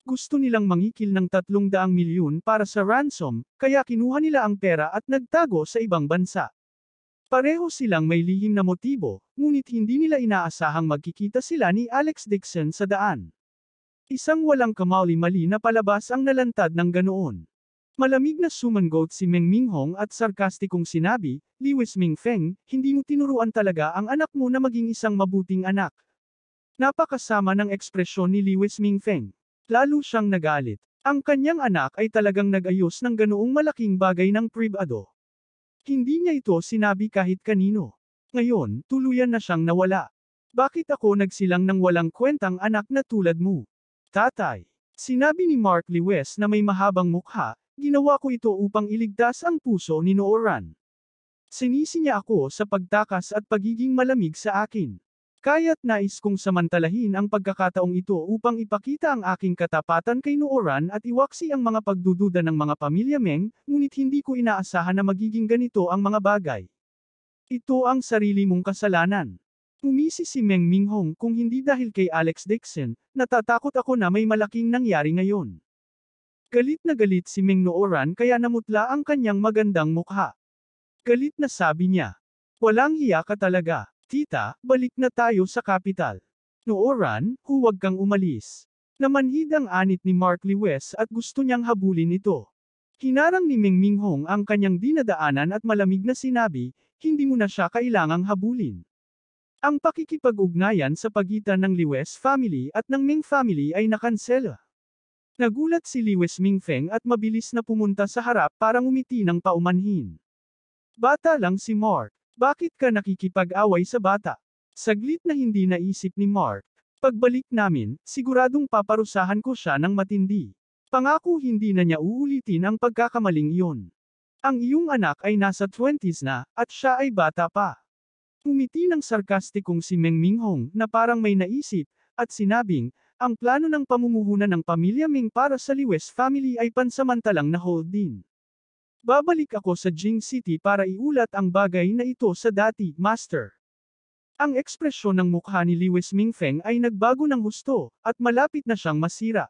Gusto nilang mangikil ng 300 milyon para sa ransom, kaya kinuha nila ang pera at nagtago sa ibang bansa. Pareho silang may lihim na motibo, ngunit hindi nila inaasahang magkikita sila ni Alex Dixon sa daan. Isang walang kamali-mali na palabas ang nalantad ng ganoon. Malamig na sumangot si Meng Minghong at sarkastikong sinabi, "Lewis Ming Feng, hindi mo tinuruan talaga ang anak mo na maging isang mabuting anak." Napakasama ng ekspresyon ni Lewis Ming Feng. Lalo siyang nagalit. Ang kanyang anak ay talagang nag-ayos ng ganoong malaking bagay ng pribado. Hindi niya ito sinabi kahit kanino. Ngayon, tuluyan na siyang nawala. Bakit ako nagsilang ng walang kwentang anak na tulad mo? Tatay. Sinabi ni Mark Lewis na may mahabang mukha, ginawa ko ito upang iligtas ang puso ni Nooran. Sinisi niya ako sa pagtakas at pagiging malamig sa akin. Kaya't nais kong samantalahin ang pagkakataong ito upang ipakita ang aking katapatan kay Nooran at iwaksi ang mga pagdududa ng mga pamilya Meng, ngunit hindi ko inaasahan na magiging ganito ang mga bagay. Ito ang sarili mong kasalanan. Umisi si Meng Minghong kung hindi dahil kay Alex Dixon, natatakot ako na may malaking nangyari ngayon. Galit na galit si Meng Nooran kaya namutla ang kanyang magandang mukha. Galit na sabi niya, "Walang hiya ka talaga. Tita, balik na tayo sa kapital." "Nooran, huwag kang umalis." Namanhid ang anit ni Mark Lewis at gusto niyang habulin ito. Hinarang ni Meng Minghong ang kanyang dinadaanan at malamig na sinabi, "Hindi mo na siya kailangang habulin." Ang pakikipag-ugnayan sa pagitan ng Lewis family at ng Meng family ay nakansela. Nagulat si Lewis Ming Feng at mabilis na pumunta sa harap para ngumiti ng paumanhin. "Bata lang si Mark. Bakit ka nakikipag-away sa bata?" Saglit na hindi naisip ni Mark. "Pagbalik namin, siguradong paparusahan ko siya ng matindi. Pangako hindi na niya uulitin ang pagkakamaling iyon. Ang iyong anak ay nasa 20s na, at siya ay bata pa." Umiti ng sarkastikong si Meng Minghong na parang may naisip, at sinabing, "Ang plano ng pamumuhunan ng pamilya Ming para sa Lewis family ay pansamantalang na hold din. Babalik ako sa Jing City para iulat ang bagay na ito sa dati, Master." Ang ekspresyon ng mukha ni Lewis Ming Feng ay nagbago ng husto, at malapit na siyang masira.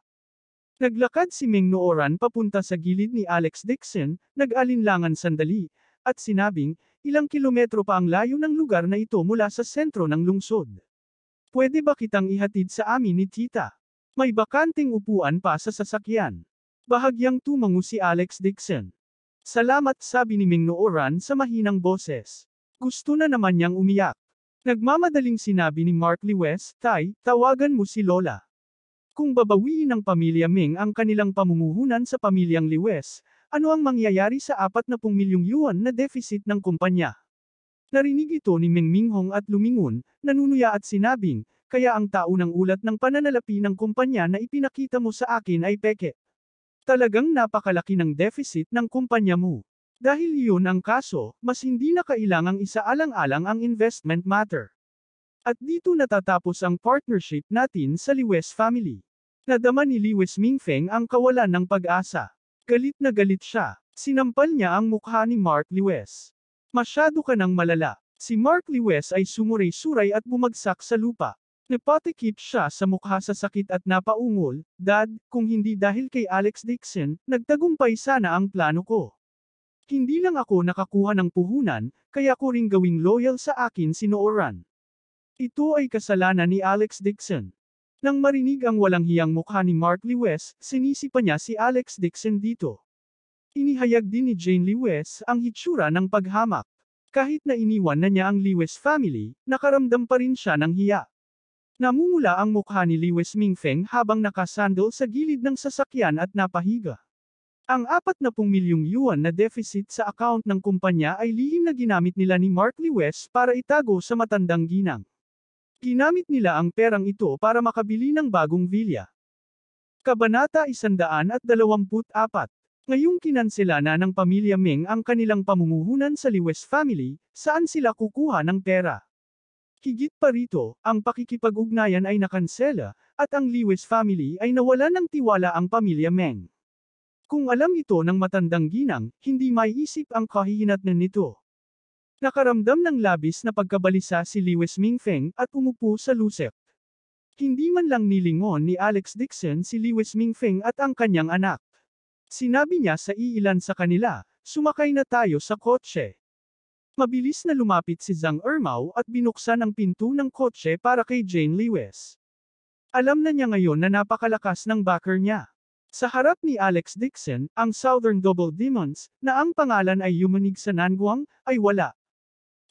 Naglakad si Meng Nooran papunta sa gilid ni Alex Dixon, nag-alinlangan sandali, at sinabing, "Ilang kilometro pa ang layo ng lugar na ito mula sa sentro ng lungsod. Pwede ba kitang ihatid sa amin ni Tita? May bakanting upuan pa sa sasakyan." Bahagyang tumango si Alex Dixon. "Salamat," sabi ni Meng Nooran sa mahinang boses. Gusto na naman niyang umiyak. Nagmamadaling sinabi ni Mark Lewis, "Tay, tawagan mo si Lola. Kung babawiin ng pamilya Ming ang kanilang pamumuhunan sa pamilyang Lewis, ano ang mangyayari sa 40 milyong yuan na deficit ng kumpanya?" Narinig ito ni Meng Minghong at lumingon, nanunuya at sinabing, "Kaya ang taunang ulat ng pananalapi ng kumpanya na ipinakita mo sa akin ay peke. Talagang napakalaki ng deficit ng kumpanya mo. Dahil iyon ang kaso, mas hindi na kailangang isaalang-alang ang investment matter. At dito natatapos ang partnership natin sa Lewis family." Nadama ni Lewis Ming Feng ang kawalan ng pag-asa. Galit na galit siya. Sinampal niya ang mukha ni Mark Lewis. "Masyado ka nang malala." Si Mark Lewis ay sumuray-suray at bumagsak sa lupa. Napatikip siya sa mukha sa sakit at napaungol, "Dad, kung hindi dahil kay Alex Dixon, nagtagumpay sana ang plano ko. Hindi lang ako nakakuha ng puhunan, kaya ko ring gawing loyal sa akin si Nooran. Ito ay kasalanan ni Alex Dixon." Nang marinig ang walang hiyang mukha ni Mark Lewis, sinisi pa niya si Alex Dixon dito. Inihayag din ni Jane Lewis ang hitsura ng paghamak. Kahit na iniwan na niya ang Lewis family, nakaramdam pa rin siya ng hiya. Namumula ang mukha ni Lewis Ming Feng habang nakasandal sa gilid ng sasakyan at napahiga. Ang 40 milyong yuan na deficit sa account ng kumpanya ay lihim na ginamit nila ni Mark Lewis para itago sa matandang ginang. Ginamit nila ang perang ito para makabili ng bagong villa. Kabanata 124. Ngayong kinansela na ng pamilya Meng ang kanilang pamumuhunan sa Lewis family, saan sila kukuha ng pera? Higit pa rito, ang pakikipag-ugnayan ay nakansela, at ang Lewis family ay nawala ng tiwala ang pamilya Meng. Kung alam ito ng matandang ginang, hindi maiisip ang kahihinatnan nito. Nakaramdam ng labis na pagkabalisa si Lewis Mingfeng at umupo sa lusek. Hindi man lang nilingon ni Alex Dixon si Lewis Mingfeng at ang kanyang anak. Sinabi niya sa iilan sa kanila, sumakay na tayo sa kotse. Mabilis na lumapit si Zhang Ermao at binuksan ang pinto ng kotse para kay Jane Lewis. Alam na niya ngayon na napakalakas ng backer niya. Sa harap ni Alex Dixon, ang Southern Double Demons, na ang pangalan ay yumanig sa Nanguang, ay wala.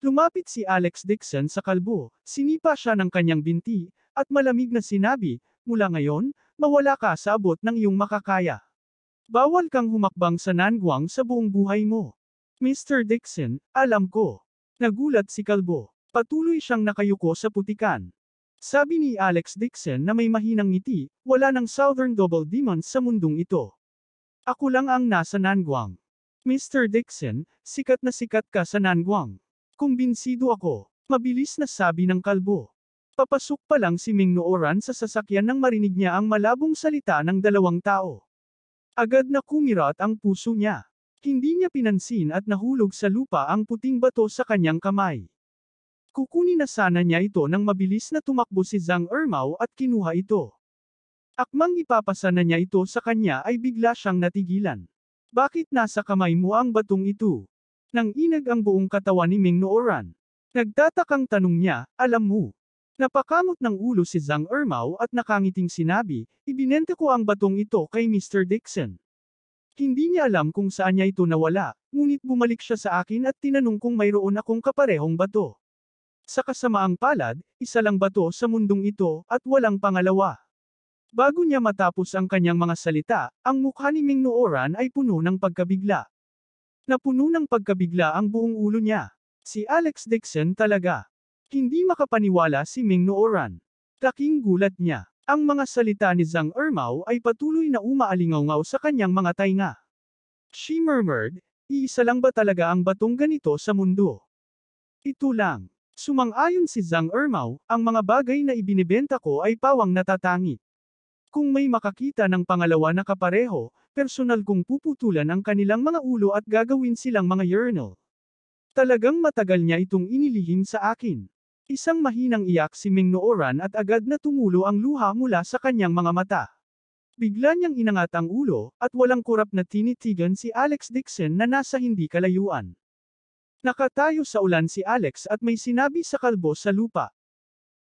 Lumapit si Alex Dixon sa kalbo, sinipa siya ng kanyang binti, at malamig na sinabi, mula ngayon, mawala ka sa abot ng iyong makakaya. Bawal kang humakbang sa Nanguang sa buong buhay mo. Mr. Dixon, alam ko. Nagulat si kalbo. Patuloy siyang nakayuko sa putikan. Sabi ni Alex Dixon na may mahinang ngiti, wala ng Southern Double Demons sa mundong ito. Ako lang ang nasa Nanguang. Mr. Dixon, sikat na sikat ka sa Nanguang. Kumbinsido ako, mabilis na sabi ng kalbo. Papasok pa lang si Ming Nooran sa sasakyan nang marinig niya ang malabong salita ng dalawang tao. Agad na kumirat ang puso niya. Hindi niya pinansin at nahulog sa lupa ang puting bato sa kanyang kamay. Kukunin na sana niya ito nang mabilis na tumakbo si Zhang Ermao at kinuha ito. Akmang ipapasa na niya ito sa kanya ay bigla siyang natigilan. Bakit nasa kamay mo ang batong ito? Nang inag ang buong katawan ni Ming Nooran. Nagtatakang tanong niya, alam mo. Napakamot ng ulo si Zhang Ermao at nakangiting sinabi, ibinenta ko ang batong ito kay Mr. Dixon. Hindi niya alam kung saan niya ito nawala, ngunit bumalik siya sa akin at tinanong kung mayroon akong kaparehong bato. Sa kasamaang palad, isa lang bato sa mundong ito, at walang pangalawa. Bago niya matapos ang kanyang mga salita, ang mukha ni Ming Nooran ay puno ng pagkabigla. Napuno ng pagkabigla ang buong ulo niya. Si Alex Dixon talaga. Hindi makapaniwala si Ming Nooran. Laking gulat niya. Ang mga salita ni Zhang Ermao ay patuloy na umaalingaw sa kanyang mga tainga. She murmured, iisa lang ba talaga ang batong ganito sa mundo? Ito lang. Sumang-ayon si Zhang Ermao, ang mga bagay na ibinibenta ko ay pawang natatangi. Kung may makakita ng pangalawa na kapareho, personal kong puputulan ang kanilang mga ulo at gagawin silang mga urinal. Talagang matagal niya itong inilihim sa akin. Isang mahinang iyak si Ming Nooran at agad na tumulo ang luha mula sa kanyang mga mata. Bigla niyang inangat ang ulo, at walang kurap na tinitigan si Alex Dixon na nasa hindi kalayuan. Nakatayo sa ulan si Alex at may sinabi sa kalbo sa lupa.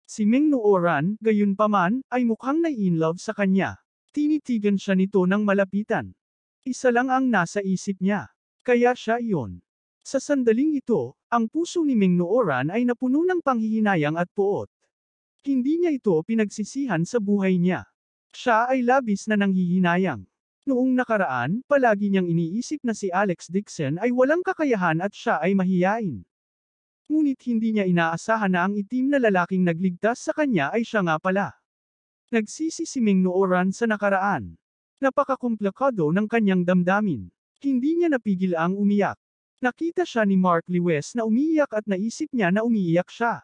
Si Ming Nooran, gayunpaman, ay mukhang nai-inlove sa kanya. Tinitigan siya nito ng malapitan. Isa lang ang nasa isip niya. Kaya siya iyon. Sa sandaling ito, ang puso ni Ming Nooran ay napuno ng panghihinayang at poot. Hindi niya ito pinagsisihan sa buhay niya. Siya ay labis na nanghihinayang. Noong nakaraan, palagi niyang iniisip na si Alex Dixon ay walang kakayahan at siya ay mahiyain. Ngunit hindi niya inaasahan na ang itim na lalaking nagligtas sa kanya ay siya nga pala. Nagsisi si Ming Nooran sa nakaraan. Napakakomplikado ng kanyang damdamin. Hindi niya napigil ang umiyak. Nakita siya ni Mark Lewis na umiiyak at naisip niya na umiiyak siya.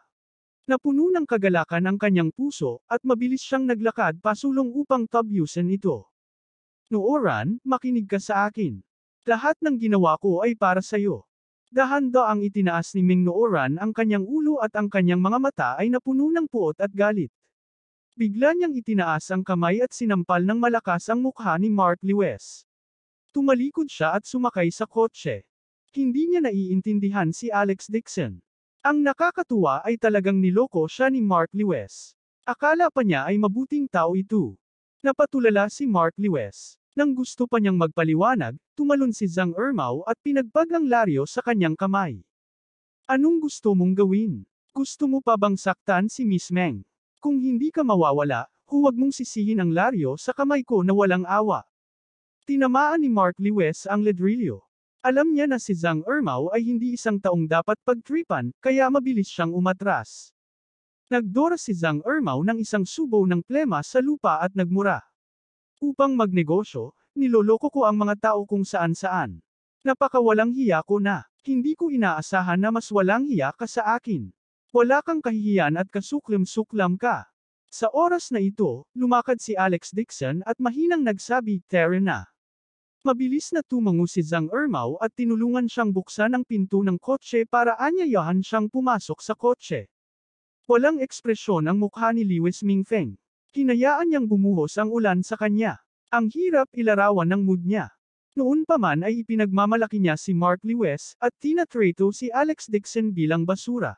Napuno ng kagalakan ang kanyang puso, at mabilis siyang naglakad pasulong upang tabyusin ito. Nooran, makinig ka sa akin. Lahat ng ginawa ko ay para sa'yo. Dahan-daang itinaas ni Ming Nooran ang kanyang ulo at ang kanyang mga mata ay napuno ng puot at galit. Bigla niyang itinaas ang kamay at sinampal ng malakas ang mukha ni Mark Lewis. Tumalikod siya at sumakay sa kotse. Hindi niya naiintindihan si Alex Dixon. Ang nakakatuwa ay talagang niloko siya ni Mark Lewis. Akala pa niya ay mabuting tao ito. Napatulala si Mark Lewis. Nang gusto pa niyang magpaliwanag, tumalon si Zhang Ermao at pinagpag ang laryo sa kanyang kamay. Anong gusto mong gawin? Gusto mo pa bang saktan si Miss Meng? Kung hindi ka mawawala, huwag mong sisihin ang laryo sa kamay ko na walang awa. Tinamaan ni Mark Lewis ang ledrilyo. Alam niya na si Zhang Ermao ay hindi isang taong dapat pagtripan, kaya mabilis siyang umatras. Nagdora si Zhang Ermao ng isang subo ng plema sa lupa at nagmura. Upang magnegosyo, niloloko ko ang mga tao kung saan-saan. Napakawalang hiya ko na. Hindi ko inaasahan na mas walang hiya ka sa akin. Wala kang kahihiyan at kasuklam-suklam ka. Sa oras na ito, lumakad si Alex Dixon at mahinang nagsabi, "Tara na." Mabilis na tumango si Zhang Ermao at tinulungan siyang buksan ang pinto ng kotse para anyayahan siyang pumasok sa kotse. Walang ekspresyon ang mukha ni Lewis Mingfeng. Hinayaan niyang bumuhos ang ulan sa kanya. Ang hirap ilarawan ng mood niya. Noon pa man ay ipinagmamalaki niya si Mark Lewis at tinatrato si Alex Dixon bilang basura.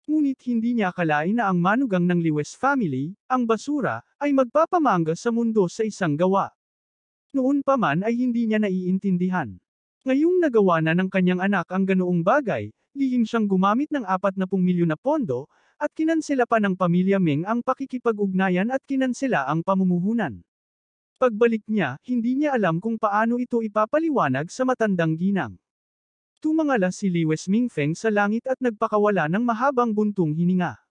Ngunit hindi niya akalain na ang manugang ng Lewis family, ang basura, ay magpapamangga sa mundo sa isang gawa. Noon pa man ay hindi niya naiintindihan. Ngayong nagawa na ng kanyang anak ang ganoong bagay, lihim siyang gumamit ng 40 milyon na pondo, at kinansela pa ng pamilya Meng ang pakikipag-ugnayan at kinansela ang pamumuhunan. Pagbalik niya, hindi niya alam kung paano ito ipapaliwanag sa matandang ginang. Tumangala si Lewis Mingfeng sa langit at nagpakawala ng mahabang buntong hininga.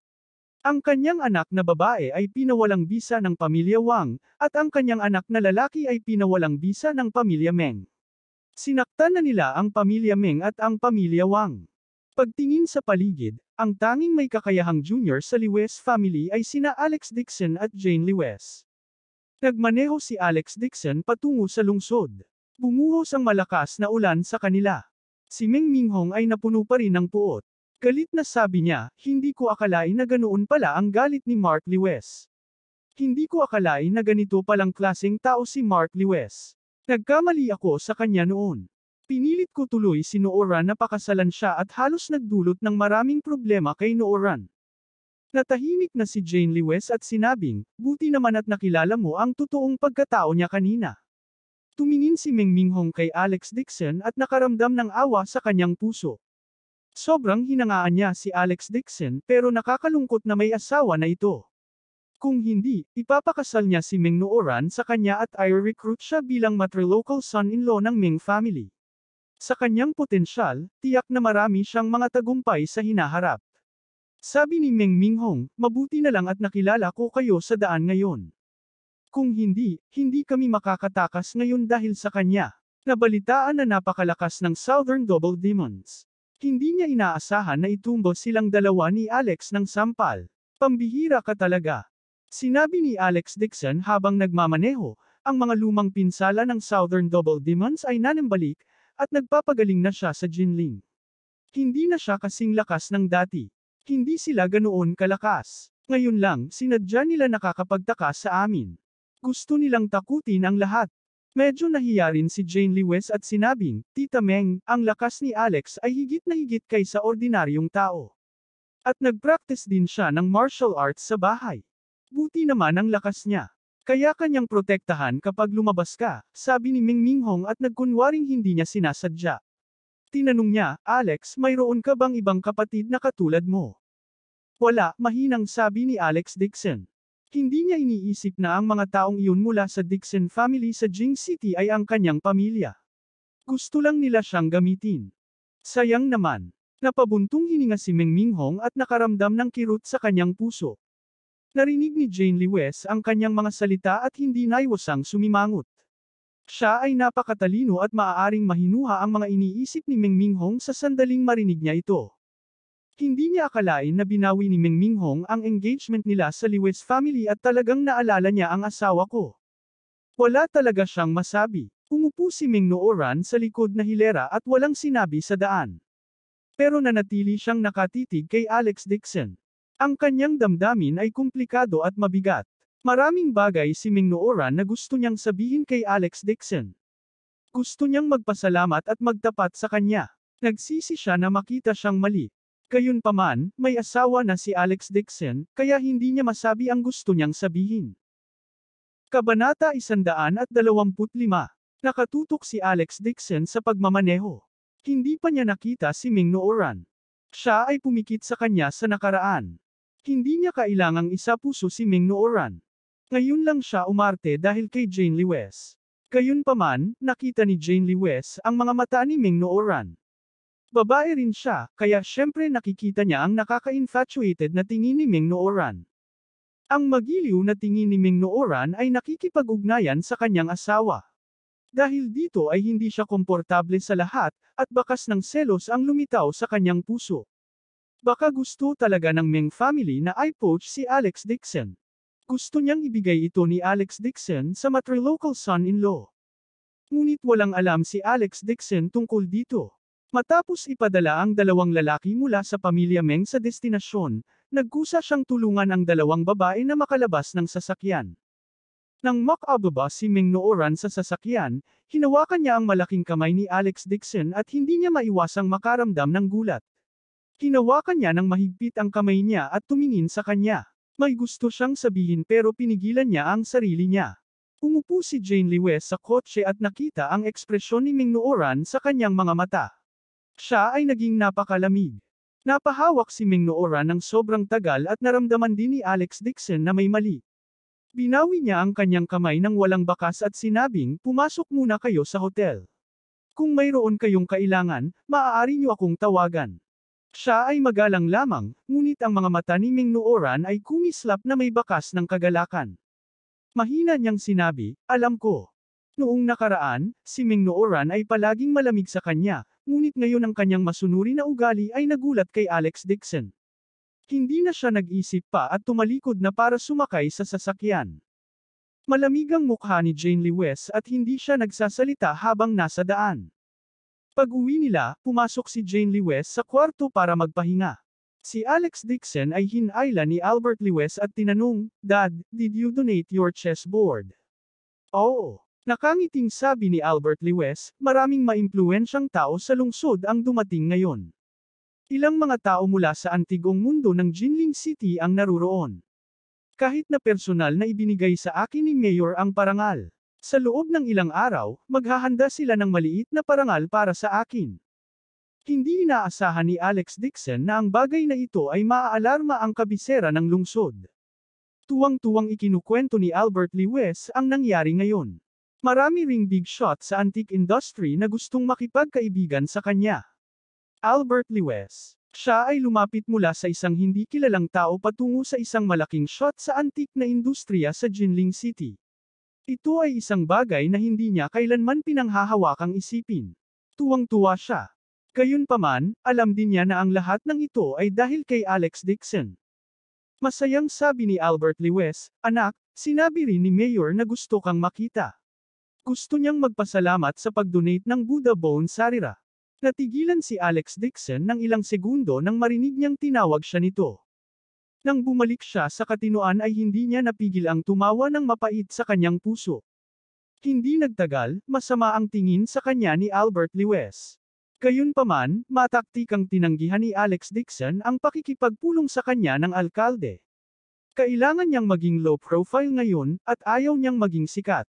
Ang kanyang anak na babae ay pinawalang bisa ng pamilya Wang, at ang kanyang anak na lalaki ay pinawalang bisa ng pamilya Meng. Sinaktan na nila ang pamilya Meng at ang pamilya Wang. Pagtingin sa paligid, ang tanging may kakayahang junior sa Lewis family ay sina Alex Dixon at Jane Lewis. Nagmaneho si Alex Dixon patungo sa lungsod. Bumuhos ang malakas na ulan sa kanila. Si Meng Minghong ay napuno pa rin ng puot. Galit na sabi niya, "Hindi ko akalain na ganoon pala ang galit ni Mark Lewis. Hindi ko akalain na ganito palang klaseng tao si Mark Lewis. Nagkamali ako sa kanya noon. Pinilit ko tuloy si Nooran na pakasalan siya at halos nagdulot ng maraming problema kay Nooran." Natahimik na si Jane Lewis at sinabing, "Buti naman at nakilala mo ang totoong pagkatao niya kanina." Tumingin si Meng Minghong kay Alex Dixon at nakaramdam ng awa sa kanyang puso. Sobrang hinangaan niya si Alex Dixon pero nakakalungkot na may asawa na ito. Kung hindi, ipapakasal niya si Meng Nooran sa kanya at i-recruit siya bilang matrilocal son-in-law ng Meng family. Sa kanyang potensyal, tiyak na marami siyang mga tagumpay sa hinaharap. Sabi ni Meng Minghong, "Mabuti na lang at nakilala ko kayo sa daan ngayon. Kung hindi, hindi kami makakatakas ngayon dahil sa kanya." Nabalitaan na napakalakas ng Southern Double Demons. Hindi niya inaasahan na itumbo silang dalawa ni Alex ng sampal. "Pambihira ka talaga." Sinabi ni Alex Dixon habang nagmamaneho, ang mga lumang pinsala ng Southern Double Demons ay nanambalik, at nagpapagaling na siya sa Jinling. Hindi na siya kasing lakas ng dati. Hindi sila ganoon kalakas. Ngayon lang, sinadya nila nakakapagtaka sa amin. Gusto nilang takutin ang lahat. Medyo nahiya rin si Jane Lewis at sinabing, "Tita Meng, ang lakas ni Alex ay higit na higit kaysa ordinaryong tao. At nag-practice din siya ng martial arts sa bahay. Buti naman ang lakas niya. Kaya kanyang protektahan kapag lumabas ka," sabi ni Meng Minghong at nagkunwaring hindi niya sinasadya. Tinanong niya, "Alex, mayroon ka bang ibang kapatid na katulad mo?" "Wala," mahinang sabi ni Alex Dixon. Hindi niya iniisip na ang mga taong iyon mula sa Dixon family sa Jing City ay ang kanyang pamilya. Gusto lang nila siyang gamitin. Sayang naman. Napabuntong hininga si Meng Minghong at nakaramdam ng kirot sa kanyang puso. Narinig ni Jane Lewis ang kanyang mga salita at hindi naiwasang sumimangot. Siya ay napakatalino at maaaring mahinuha ang mga iniisip ni Meng Minghong sa sandaling marinig niya ito. Hindi niya akalain na binawi ni Meng Minghong ang engagement nila sa Lewis family at talagang naalala niya ang asawa ko. Wala talaga siyang masabi. Umupo si Meng Nooran sa likod na hilera at walang sinabi sa daan. Pero nanatili siyang nakatitig kay Alex Dixon. Ang kanyang damdamin ay komplikado at mabigat. Maraming bagay si Meng Nooran na gusto niyang sabihin kay Alex Dixon. Gusto niyang magpasalamat at magtapat sa kanya. Nagsisi siya na makita siyang mali. Gayunpaman, may asawa na si Alex Dixon, kaya hindi niya masabi ang gusto niyang sabihin. Kabanata 125. Nakatutok si Alex Dixon sa pagmamaneho. Hindi pa niya nakita si Meng Nooran. Siya ay pumikit sa kanya sa nakaraan. Hindi niya kailangang isapuso si Meng Nooran. Ngayon lang siya umarte dahil kay Jane Lewis. Gayunpaman, nakita ni Jane Lewes ang mga mata ni Ming Nooran. Babae rin siya, kaya syempre nakikita niya ang nakaka-infatuated na tingin ni Ming Nooran. Ang magiliw na tingin ni Ming Nooran ay nakikipag-ugnayan sa kanyang asawa. Dahil dito ay hindi siya komportable sa lahat, at bakas ng selos ang lumitaw sa kanyang puso. Baka gusto talaga ng Ming family na i-poach si Alex Dixon. Gusto niyang ibigay ito ni Alex Dixon sa matrilocal son-in-law. Ngunit walang alam si Alex Dixon tungkol dito. Matapos ipadala ang dalawang lalaki mula sa pamilya Meng sa destinasyon, nagkusa siyang tulungan ang dalawang babae na makalabas ng sasakyan. Nang makababa si Ming Nooran sa sasakyan, hinawakan niya ang malaking kamay ni Alex Dixon at hindi niya maiwasang makaramdam ng gulat. Hinawakan niya ng mahigpit ang kamay niya at tumingin sa kanya. May gusto siyang sabihin pero pinigilan niya ang sarili niya. Umupo si Jane Lewes sa kotse at nakita ang ekspresyon ni Ming Nooran sa kanyang mga mata. Siya ay naging napakalamig. Napahawak si Ming Nooran ng sobrang tagal at naramdaman din ni Alex Dixon na may mali. Binawi niya ang kanyang kamay ng walang bakas at sinabing, "Pumasok muna kayo sa hotel. Kung mayroon kayong kailangan, maaari niyo akong tawagan." Siya ay magalang lamang, ngunit ang mga mata ni Ming Nooran ay kumislap na may bakas ng kagalakan. Mahina niyang sinabi, "Alam ko." Noong nakaraan, si Ming Nooran ay palaging malamig sa kanya, ngunit ngayon ang kanyang masunuri na ugali ay nagulat kay Alex Dixon. Hindi na siya nag-isip pa at tumalikod na para sumakay sa sasakyan. Malamig ang mukha ni Jane Lewes at hindi siya nagsasalita habang nasa daan. Pag-uwi nila, pumasok si Jane Lewes sa kwarto para magpahinga. Si Alex Dixon ay hinayla ni Albert Lewes at tinanong, "Dad, did you donate your chessboard?" "Oo." Nakangiting sabi ni Albert Lewes, "Maraming maimpluwensyang tao sa lungsod ang dumating ngayon. Ilang mga tao mula sa antigong mundo ng Jinling City ang naruroon. Kahit na personal na ibinigay sa akin ni Mayor ang parangal. Sa loob ng ilang araw, maghahanda sila ng maliit na parangal para sa akin." Hindi inaasahan ni Alex Dixon na ang bagay na ito ay maaalarma ang kabisera ng lungsod. Tuwang-tuwang ikinukwento ni Albert Lewes ang nangyari ngayon. Marami ring big shot sa antique industry na gustong makipagkaibigan sa kanya. Albert Lewes. Siya ay lumapit mula sa isang hindi kilalang tao patungo sa isang malaking shot sa antique na industriya sa Jinling City. Ito ay isang bagay na hindi niya kailanman pinanghahawakang isipin. Tuwang-tuwa siya. Gayunpaman, alam din niya na ang lahat ng ito ay dahil kay Alex Dixon. Masayang sabi ni Albert Lewes, "Anak, sinabi rin ni Mayor na gusto kang makita. Gusto niyang magpasalamat sa pag-donate ng Buddha Bone Sarira." Natigilan si Alex Dixon ng ilang segundo nang marinig niyang tinawag siya nito. Nang bumalik siya sa katinoan ay hindi niya napigil ang tumawa ng mapait sa kanyang puso. Hindi nagtagal, masama ang tingin sa kanya ni Albert Lewes. Gayunpaman, mataktikang tinanggihan ni Alex Dixon ang pakikipagpulong sa kanya ng alkalde. Kailangan niyang maging low profile ngayon, at ayaw niyang maging sikat.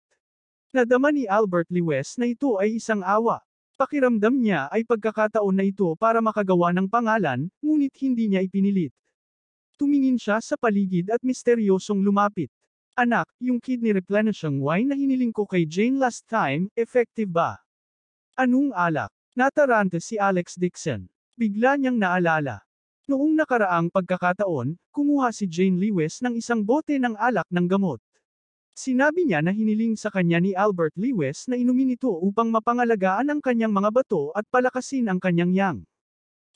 Nadama ni Albert Lewes na ito ay isang awa. Pakiramdam niya ay pagkakataon na ito para makagawa ng pangalan, ngunit hindi niya ipinilit. Tumingin siya sa paligid at misteryosong lumapit. "Anak, yung kidney replenishing wine na hiniling ko kay Jane last time, effective ba?" "Anong alak?" Natarante si Alex Dixon. Bigla niyang naalala. Noong nakaraang pagkakataon, kumuha si Jane Lewes ng isang bote ng alak ng gamot. Sinabi niya na hiniling sa kanya ni Albert Lewes na inumin ito upang mapangalagaan ang kanyang mga bato at palakasin ang kanyang yang.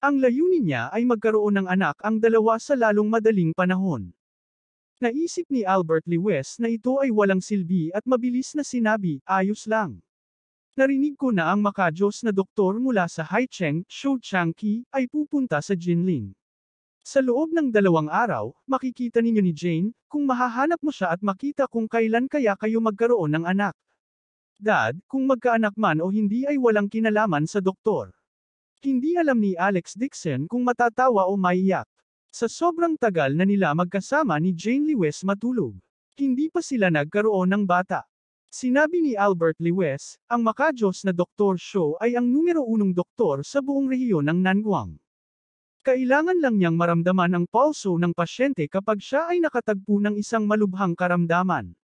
Ang layunin niya ay magkaroon ng anak ang dalawa sa lalong madaling panahon. Naisip ni Albert Lewes na ito ay walang silbi at mabilis na sinabi, "Ayos lang. Narinig ko na ang makajos na doktor mula sa Haicheng, Shouchangqi, ay pupunta sa Jinling. Sa loob ng 2 araw, makikita ninyo ni Jane, kung mahahanap mo siya at makita kung kailan kaya kayo magkaroon ng anak. Dad, kung magkaanak man o hindi ay walang kinalaman sa doktor." Hindi alam ni Alex Dixon kung matatawa o maiyak. Sa sobrang tagal na nila magkasama ni Jane Lewes matulog. Hindi pa sila nagkaroon ng bata. Sinabi ni Albert Lewes, ang makajos na Dr. Shou ay ang numero 1 doktor sa buong rehiyon ng Nanguang. Kailangan lang niyang maramdaman ang pulso ng pasyente kapag siya ay nakatagpo ng isang malubhang karamdaman.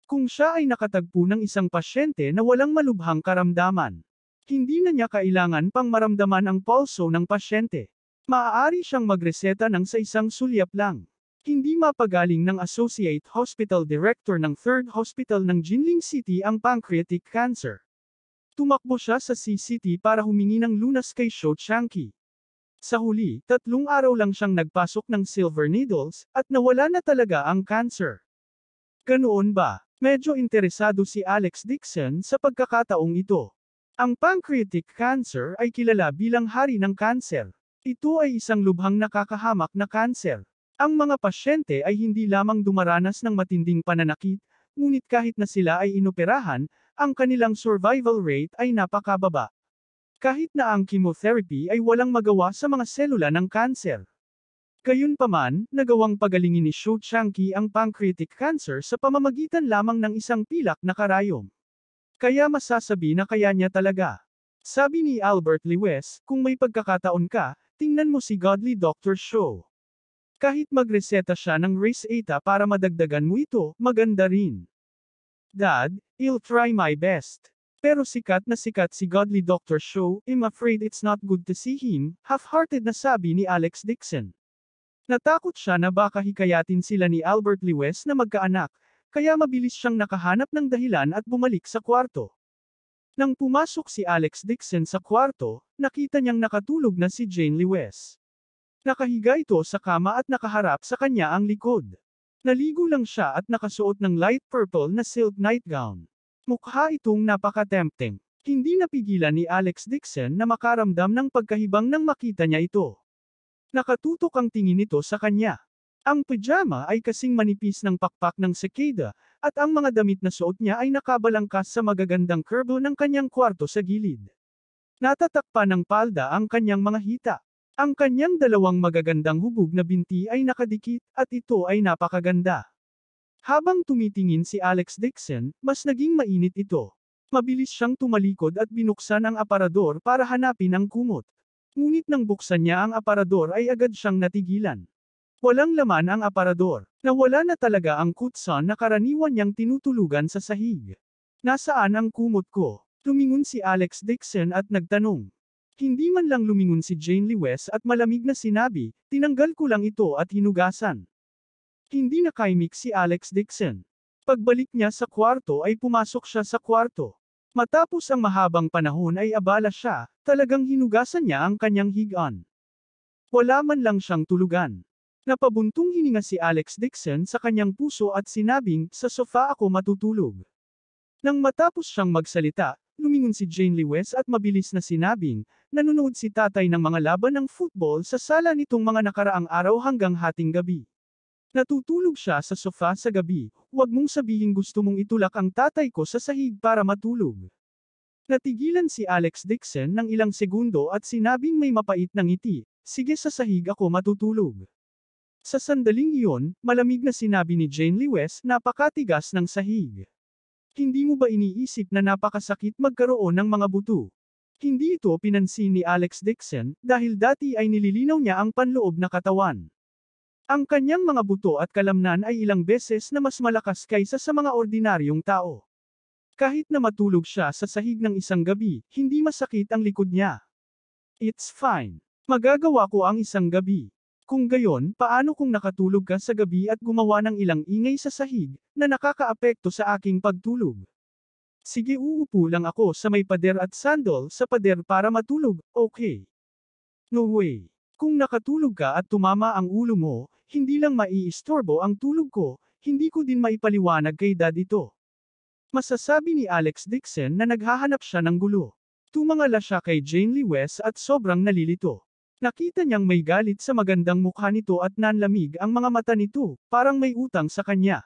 Kung siya ay nakatagpo ng isang pasyente na walang malubhang karamdaman, hindi na niya kailangan pang maramdaman ang pulso ng pasyente. Maaari siyang magreseta ng sa isang sulyap lang. Hindi mapagaling ng Associate Hospital Director ng 3rd Hospital ng Jinling City ang pancreatic cancer. Tumakbo siya sa CCT para humingi ng lunas kay Shou Changqi. Sa huli, 3 araw lang siyang nagpasok ng silver needles, at nawala na talaga ang cancer. Ganoon ba? Medyo interesado si Alex Dixon sa pagkakataong ito. Ang pancreatic cancer ay kilala bilang hari ng kanser. Ito ay isang lubhang nakakahamak na kanser. Ang mga pasyente ay hindi lamang dumaranas ng matinding pananakit, ngunit kahit na sila ay inoperahan, ang kanilang survival rate ay napakababa. Kahit na ang chemotherapy ay walang magawa sa mga selula ng kanser. Gayunpaman, nagawang pagalingin ni Shou Changqi ang pancreatic cancer sa pamamagitan lamang ng isang pilak na karayom. Kaya masasabi na kaya niya talaga. Sabi ni Albert Lewes, kung may pagkakataon ka, tingnan mo si Godly Dr. Shou. Kahit magreseta siya ng Race Eta para madagdagan mo ito, maganda rin. Dad, I'll try my best. Pero sikat na sikat si Godly Dr. Shou, I'm afraid it's not good to see him, half-hearted na sabi ni Alex Dixon. Natakot siya na baka hikayatin sila ni Albert Lewes na magkaanak, kaya mabilis siyang nakahanap ng dahilan at bumalik sa kwarto. Nang pumasok si Alex Dixon sa kwarto, nakita niyang nakatulog na si Jane Lewes. Nakahiga ito sa kama at nakaharap sa kanya ang likod. Naligo lang siya at nakasuot ng light purple na silk nightgown. Mukha itong napaka-tempting. Hindi napigilan ni Alex Dixon na makaramdam ng pagkahibang nang makita niya ito. Nakatutok ang tingin nito sa kanya. Ang pajama ay kasing manipis ng pakpak ng sekeda, at ang mga damit na suot niya ay nakabalangkas sa magagandang kurbo ng kanyang kwarto sa gilid. Natatakpan ng palda ang kanyang mga hita. Ang kanyang dalawang magagandang hubog na binti ay nakadikit, at ito ay napakaganda. Habang tumitingin si Alex Dixon, mas naging mainit ito. Mabilis siyang tumalikod at binuksan ang aparador para hanapin ang kumot. Ngunit nang buksan niya ang aparador ay agad siyang natigilan. Walang laman ang aparador. Nawala na talaga ang kutson na karaniwan niyang tinutulugan sa sahig. Nasaan ang kumot ko? Tumingon si Alex Dixon at nagtanong. Hindi man lang lumingon si Jane Lewes at malamig na sinabi, tinanggal ko lang ito at hinugasan. Hindi nakaimik si Alex Dixon. Pagbalik niya sa kwarto ay pumasok siya sa kwarto. Matapos ang mahabang panahon ay abala siya, talagang hinugasan niya ang kanyang higaan. Wala man lang siyang tulugan. Napabuntong hininga si Alex Dixon sa kanyang puso at sinabing, sa sofa ako matutulog. Nang matapos siyang magsalita, lumingon si Jane Lewes at mabilis na sinabing, nanonood si tatay ng mga laban ng football sa sala nitong mga nakaraang araw hanggang hating gabi. Natutulog siya sa sofa sa gabi, huwag mong sabihing gusto mong itulak ang tatay ko sa sahig para matulog. Natigilan si Alex Dixon ng ilang segundo at sinabing may mapait na ngiti, sige sa sahig ako matutulog. Sa sandaling iyon, malamig na sinabi ni Jane Lewes, napakatigas ng sahig. Hindi mo ba iniisip na napakasakit magkaroon ng mga buto? Hindi ito pinansin ni Alex Dixon, dahil dati ay nililinaw niya ang panloob na katawan. Ang kanyang mga buto at kalamnan ay ilang beses na mas malakas kaysa sa mga ordinaryong tao. Kahit na matulog siya sa sahig ng isang gabi, hindi masakit ang likod niya. It's fine. Magagawa ko ang isang gabi. Kung gayon, paano kung nakatulog ka sa gabi at gumawa ng ilang ingay sa sahig, na nakakaapekto sa aking pagtulog? Sige, uupo lang ako sa may pader at sandal sa pader para matulog, okay? No way. Kung nakatulog ka at tumama ang ulo mo, hindi lang maiistorbo ang tulog ko, hindi ko din maipaliwanag kay Dad ito. Masasabi ni Alex Dixon na naghahanap siya ng gulo. Tumangala siya kay Jane Lewes at sobrang nalilito. Nakita niyang may galit sa magandang mukha nito at nanlamig ang mga mata nito, parang may utang sa kanya.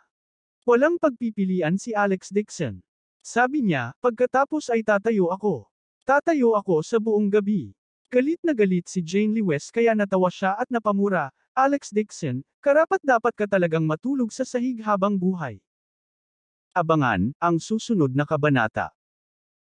Walang pagpipilian si Alex Dixon. Sabi niya, pagkatapos ay tatayo ako. Tatayo ako sa buong gabi. Galit na galit si Jane Lewes kaya natawa siya at napamura, Alex Dixon, karapat-dapat ka talagang matulog sa sahig habang buhay. Abangan ang susunod na kabanata.